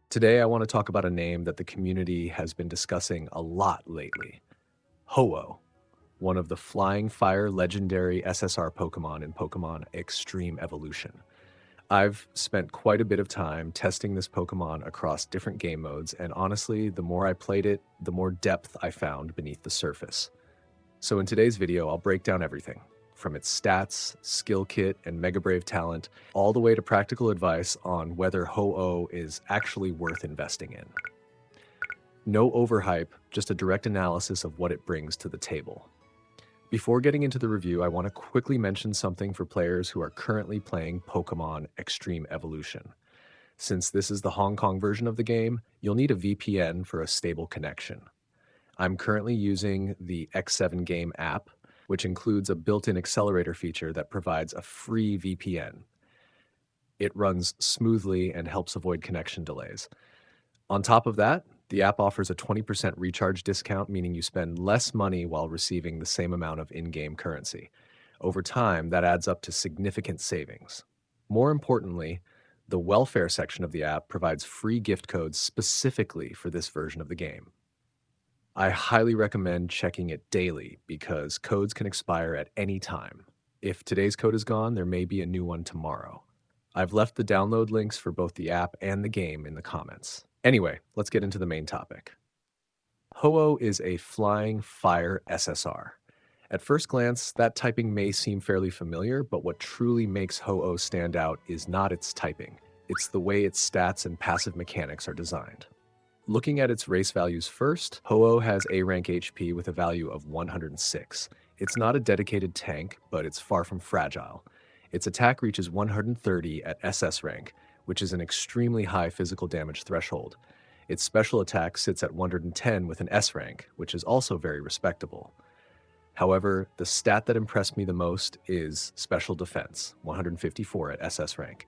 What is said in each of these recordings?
Today, I want to talk about a name that the community has been discussing a lot lately. Ho-Oh, one of the Flying Fire legendary SSR Pokemon in Pokemon Xtreme Evolution. I've spent quite a bit of time testing this Pokemon across different game modes, and honestly, the more I played it, the more depth I found beneath the surface. So in today's video, I'll break down everything, from its stats, skill kit, and Mega Brave talent, all the way to practical advice on whether Ho-Oh is actually worth investing in. No overhype, just a direct analysis of what it brings to the table. Before getting into the review, I want to quickly mention something for players who are currently playing Pokemon Xtreme Evolution. Since this is the Hong Kong version of the game, you'll need a VPN for a stable connection. I'm currently using the x7Game app, which includes a built-in accelerator feature that provides a free VPN. It runs smoothly and helps avoid connection delays. On top of that, the app offers a 20% recharge discount, meaning you spend less money while receiving the same amount of in-game currency. Over time, that adds up to significant savings. More importantly, the welfare section of the app provides free gift codes specifically for this version of the game. I highly recommend checking it daily because codes can expire at any time. If today's code is gone, there may be a new one tomorrow. I've left the download links for both the app and the game in the comments. Anyway, let's get into the main topic. Ho-Oh is a Flying Fire SSR. At first glance, that typing may seem fairly familiar, but what truly makes Ho-Oh stand out is not its typing. It's the way its stats and passive mechanics are designed. Looking at its race values first, Ho-Oh has A rank HP with a value of 106. It's not a dedicated tank, but it's far from fragile. Its attack reaches 130 at SS rank, which is an extremely high physical damage threshold. Its special attack sits at 110 with an S rank, which is also very respectable. However, the stat that impressed me the most is special defense, 154 at SS rank.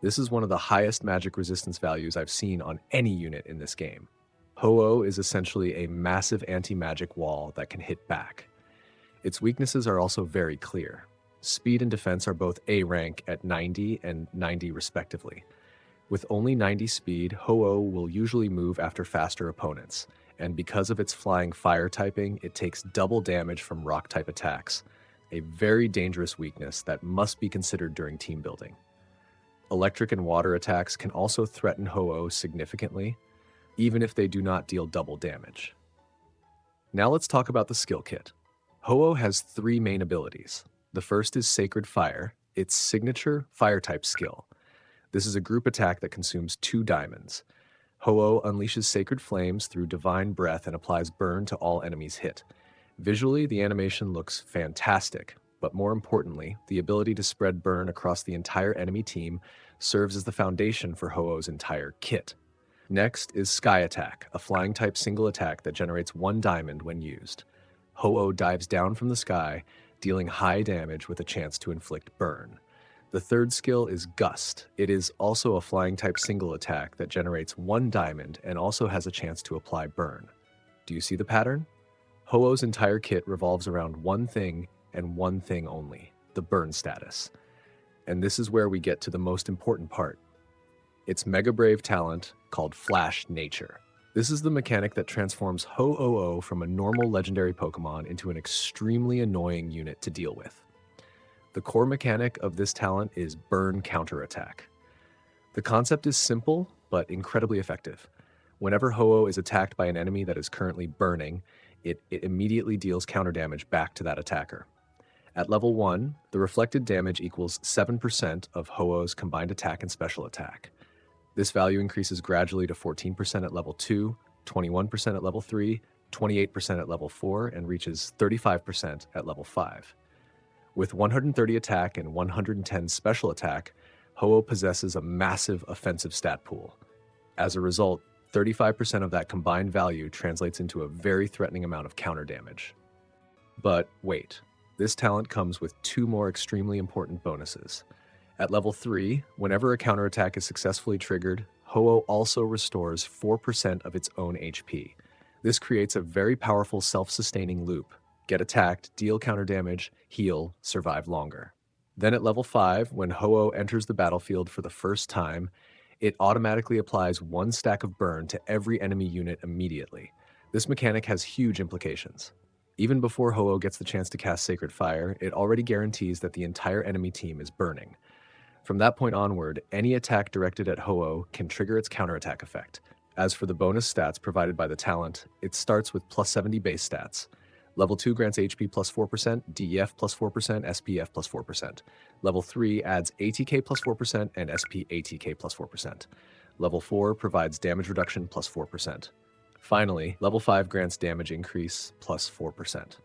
This is one of the highest magic resistance values I've seen on any unit in this game. Ho-Oh is essentially a massive anti-magic wall that can hit back. Its weaknesses are also very clear. Speed and defense are both A rank at 90 and 90 respectively. With only 90 speed, Ho-Oh will usually move after faster opponents, and because of its flying fire typing, it takes double damage from rock type attacks, a very dangerous weakness that must be considered during team building. Electric and water attacks can also threaten Ho-Oh significantly, even if they do not deal double damage. Now let's talk about the skill kit. Ho-Oh has three main abilities. The first is Sacred Fire, its signature fire-type skill. This is a group attack that consumes 2 diamonds. Ho-Oh unleashes Sacred Flames through Divine Breath and applies burn to all enemies hit. Visually, the animation looks fantastic, but more importantly, the ability to spread burn across the entire enemy team serves as the foundation for Ho-Oh's entire kit. Next is Sky Attack, a flying-type single attack that generates 1 diamond when used. Ho-Oh dives down from the sky, dealing high damage with a chance to inflict burn. The third skill is Gust. It is also a flying-type single attack that generates 1 diamond and also has a chance to apply burn. Do you see the pattern? Ho-Oh's entire kit revolves around one thing and one thing only, the burn status. And this is where we get to the most important part. Its Mega Brave talent, called Flash Nature. This is the mechanic that transforms Ho-Oh from a normal legendary Pokemon into an extremely annoying unit to deal with. The core mechanic of this talent is Burn-Counterattack. The concept is simple, but incredibly effective. Whenever Ho-Oh is attacked by an enemy that is currently burning, it immediately deals counter damage back to that attacker. At level 1, the reflected damage equals 7% of Ho-Oh's combined attack and special attack. This value increases gradually to 14% at level 2, 21% at level 3, 28% at level 4, and reaches 35% at level 5. With 130 attack and 110 special attack, Ho-Oh possesses a massive offensive stat pool. As a result, 35% of that combined value translates into a very threatening amount of counter damage. But wait, this talent comes with 2 more extremely important bonuses. At level 3, whenever a counterattack is successfully triggered, Ho-Oh also restores 4% of its own HP. This creates a very powerful self-sustaining loop. Get attacked, deal counter damage, heal, survive longer. Then at level 5, when Ho-Oh enters the battlefield for the first time, It automatically applies one stack of burn to every enemy unit immediately. This mechanic has huge implications. Even before Ho-Oh gets the chance to cast Sacred Fire, it already guarantees that the entire enemy team is burning. From that point onward, any attack directed at Ho-Oh can trigger its counterattack effect. As for the bonus stats provided by the talent, it starts with plus 70 base stats. Level 2 grants HP plus 4%, DEF plus 4%, SPF plus 4%. Level 3 adds ATK plus 4% and SP ATK plus 4%. Level 4 provides damage reduction plus 4%. Finally, Level 5 grants damage increase plus 4%.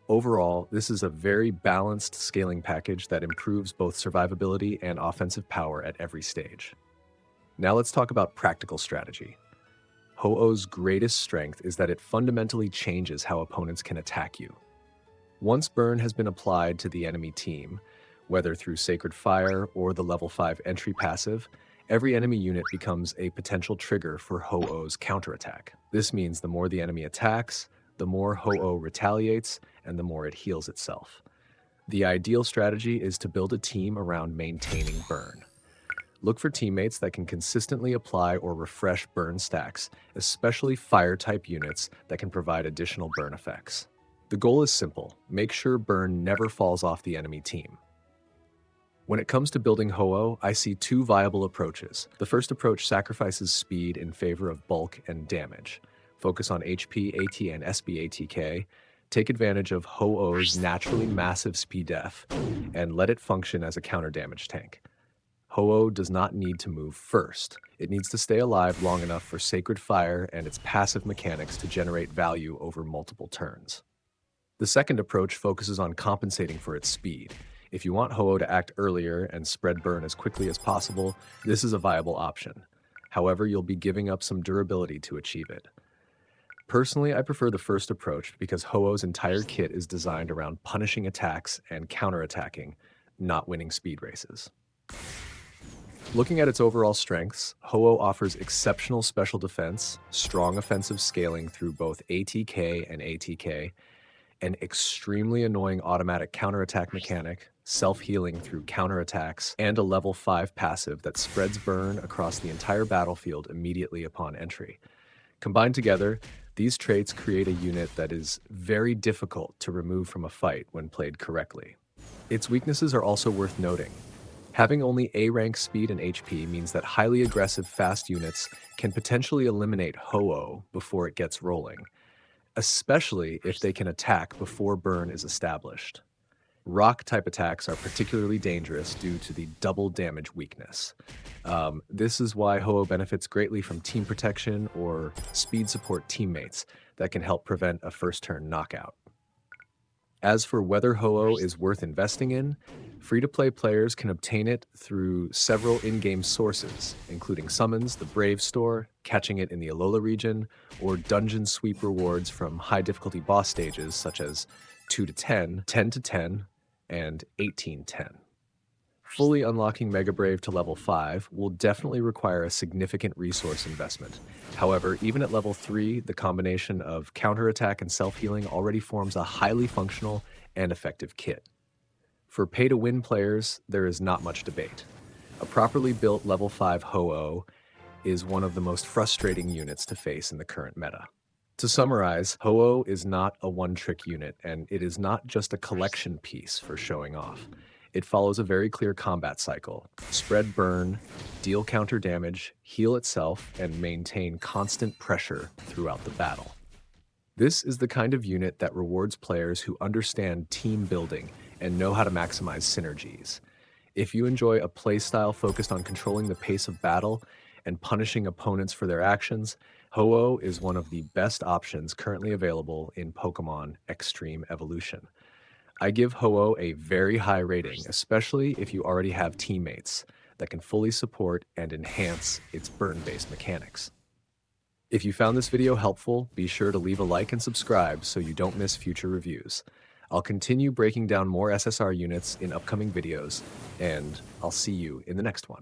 Overall, this is a very balanced scaling package that improves both survivability and offensive power at every stage. Now let's talk about practical strategy. Ho-Oh's greatest strength is that it fundamentally changes how opponents can attack you. Once burn has been applied to the enemy team, whether through Sacred Fire or the level 5 entry passive, every enemy unit becomes a potential trigger for Ho-Oh's counterattack. This means the more the enemy attacks, the more Ho-Oh retaliates, and the more it heals itself. The ideal strategy is to build a team around maintaining burn. Look for teammates that can consistently apply or refresh burn stacks, especially fire-type units that can provide additional burn effects. The goal is simple: make sure burn never falls off the enemy team. When it comes to building Ho-Oh, I see two viable approaches. The first approach sacrifices speed in favor of bulk and damage. Focus on HP, AT, and SB ATK. Take advantage of Ho-Oh's naturally massive speed def, and let it function as a counter damage tank. Ho-Oh does not need to move first. It needs to stay alive long enough for Sacred Fire and its passive mechanics to generate value over multiple turns. The second approach focuses on compensating for its speed. If you want Ho-Oh to act earlier and spread burn as quickly as possible, this is a viable option. However, you'll be giving up some durability to achieve it. Personally, I prefer the first approach because Ho-Oh's entire kit is designed around punishing attacks and counterattacking, not winning speed races. Looking at its overall strengths, Ho-Oh offers exceptional special defense, strong offensive scaling through both ATK and ATK, an extremely annoying automatic counterattack mechanic, self-healing through counterattacks, and a level 5 passive that spreads burn across the entire battlefield immediately upon entry. Combined together, these traits create a unit that is very difficult to remove from a fight when played correctly. Its weaknesses are also worth noting. Having only A-rank speed and HP means that highly aggressive fast units can potentially eliminate Ho-Oh before it gets rolling, especially if they can attack before burn is established. Rock-type attacks are particularly dangerous due to the double damage weakness. This is why Ho-Oh benefits greatly from team protection or speed support teammates that can help prevent a first-turn knockout. As for whether Ho-Oh is worth investing in, free-to-play players can obtain it through several in-game sources, including summons, the Brave Store, catching it in the Alola region, or dungeon sweep rewards from high-difficulty boss stages such as 2 to 10, 10 to 10, and 18-10. Fully unlocking Mega Brave to level 5 will definitely require a significant resource investment. However, even at level 3, the combination of counterattack and self-healing already forms a highly functional and effective kit. For pay-to-win players, there is not much debate. A properly built level 5 Ho-Oh is one of the most frustrating units to face in the current meta. To summarize, Ho-Oh is not a one-trick unit, and it is not just a collection piece for showing off. It follows a very clear combat cycle: spread burn, deal counter damage, heal itself, and maintain constant pressure throughout the battle. This is the kind of unit that rewards players who understand team building and know how to maximize synergies. If you enjoy a playstyle focused on controlling the pace of battle and punishing opponents for their actions, Ho-Oh is one of the best options currently available in Pokémon Xtreme Evolution. I give Ho-Oh a very high rating, especially if you already have teammates that can fully support and enhance its burn-based mechanics. If you found this video helpful, be sure to leave a like and subscribe so you don't miss future reviews. I'll continue breaking down more SSR units in upcoming videos, and I'll see you in the next one.